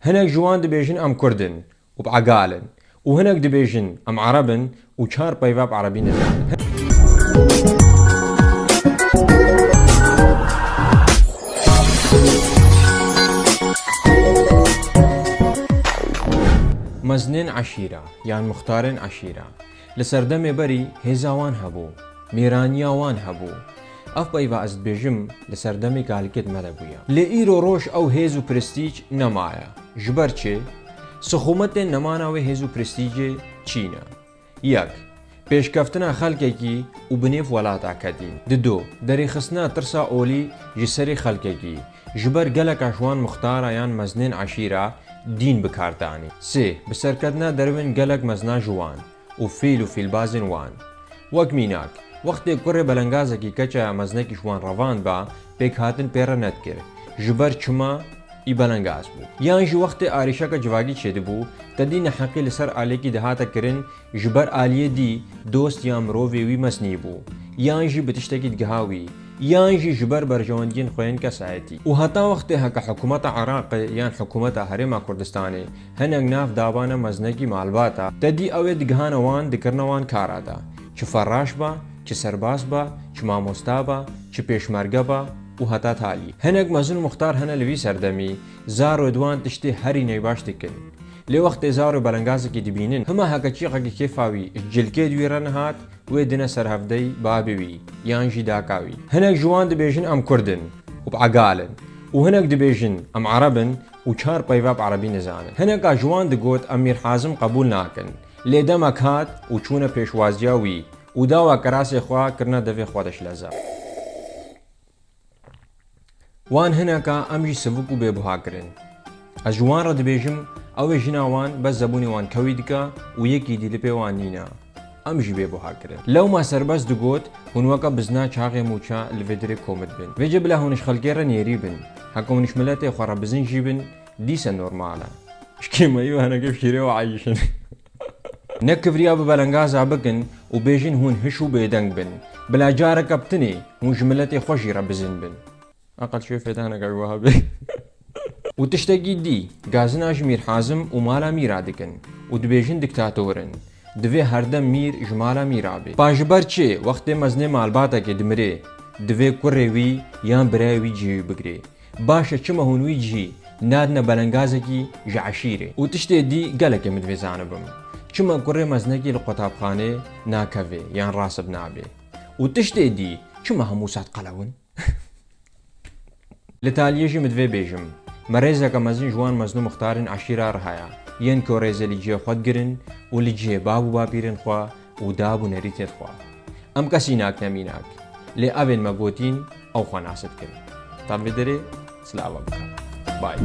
هناك جوان دبيجن أم كردن وبعقالن وهناك دبيجن أم عربن وشار بيفاب عربي نزان. مزنين عشيرة يعني مختارين عشيرة لسردم بري هزاوان هبو ميرانياوان هبو اف بيفا ازد بيجم لسردمي قالكت مدبويا لإيرو روش او هيزو برستيج نمايا جبرچه سخومت نماناوي هيزو برستيج چينا يك پێشکەفتنا خەڵکێکی و بنێف وڵاتاکەدین ددۆ دەریخستنا ترسا ئۆلی ژسەری خەڵکێکی ژبەر گەلە کاشوان مختارە یان مەزنێن عشیرە دین بکاردانی سێ بسەرکردنا دەروێن گەلک مەزنا ژوان و فیل و فیلبازن وان وەک میناک وەختێک کوڕێ بەلەنگازێکی کەچە مەزنێکی شوان ڕەوان بە پێک هاتن پێڕە نەتکرد ژبەر چما ئی بەلەنگاز بوو یانژی وەختێ ئاریشەکە جوواگی چێت بوو دەدینە حەقی لەسەر ئالێکی دەهاتە کردن ژبەر ئالیە دی دۆست یا مرۆڤێوی مەسنی بوو یانژی بتشتێکی دگەهاوی یانژی ژبەر بەرژەوەندین خۆیان کەسایەتی و هەتا وەختێ هەکە حکوومەتە عێراق یان حکوومەتە هەرێما کوردستانê هەنێک ناف دابانە مەزنێکی ماڵباتە دەدی ئەوێ دگەهانەوان دکردنەوان کارادا چ فەڕاش بە چ سەرباز بە چ مامۆستا بە چ پێشمەرگە بە و هەتا تالی هەنێک مەزن مختار هەنە لەوی سەردەمی زار و دوان تشتێ هەری نەیباش دکن لێ وەختێ زار و بەلەنگازێکی دبینن هەما هەکەچیقەکی کێفاوی جلکێ دوێرە نەهات وێ دنە سەر هەفتەی بابوی یانژی داکاوی هەنێک جوان دەبێژن ئەم کوردن و بعقالن و هەنێک دەبێژن ئەم عربن و چار پەیڤاب عربی نەزانن هەنێکا جوان دەگوت ئەم میر حازم قبول ناکەن لێ دەمەک هات و چوونە پێشوازیاوی و داوا کەراسێ خوا کردنە دەvێ خۆدەش لەزە وان هەنێکە ئەمژی سڤک و بێبوهاکردن ئە جوان ڕە دەبێژم ئەوێ ژناوان بەس زەبوونی وان کەوی دکە و یەکی دی لە پێوان نینە ئەمژی بێبوهاکردن لەو ما سەربەز دگوت هونوەکە بزنا چاغێ موچە لەvێدرێ کۆمت بن وێجە بلا هونش خەڵکێرە نێری بن هەکە هونش ملەتێ خۆڕە بزنجی بن دیسە نۆرمالە شکێمەی هەنەکە شیرێەوە عیشن نەکڤریا بە بەلەنگازا بکن و بێژین هون هش و بێدەنگ بن بلا جارەکە بتنێ هونش ملەتێ خۆشی ڕە بزن بن ئەقل شوێ فێدانەکە وەها بێ و تشتێکی دی گازناژ میر حازم و مالا میرا دکن و دبێژن دکتاتۆرن divê herdem mîr ji mala mîrabê pajiber çê wextê meznê malbatekê dimirê divê kurê wî yan birayê wî cihê bigirê baş e çima hûn wî cihî nadine belengazekî ji eşîrê û tiştê dî gelekê min divê zanibim çima kurê meznekî li qutabxanê nakevê yan rasib nabe û tiştê dî çima hemû sed qelewin li taliyê jî min divê bêjim me rêzeke mezin ji wan mezin û mixtarên eşîra rihaya yên ku rêzê li cihê xwe digirin û li cihê bab û bapîrên xwe û dab û nerîtên xwe em kesî nak nemînak lê evên me gotîn ew xwe nas dikin ta vê derê silava bike bay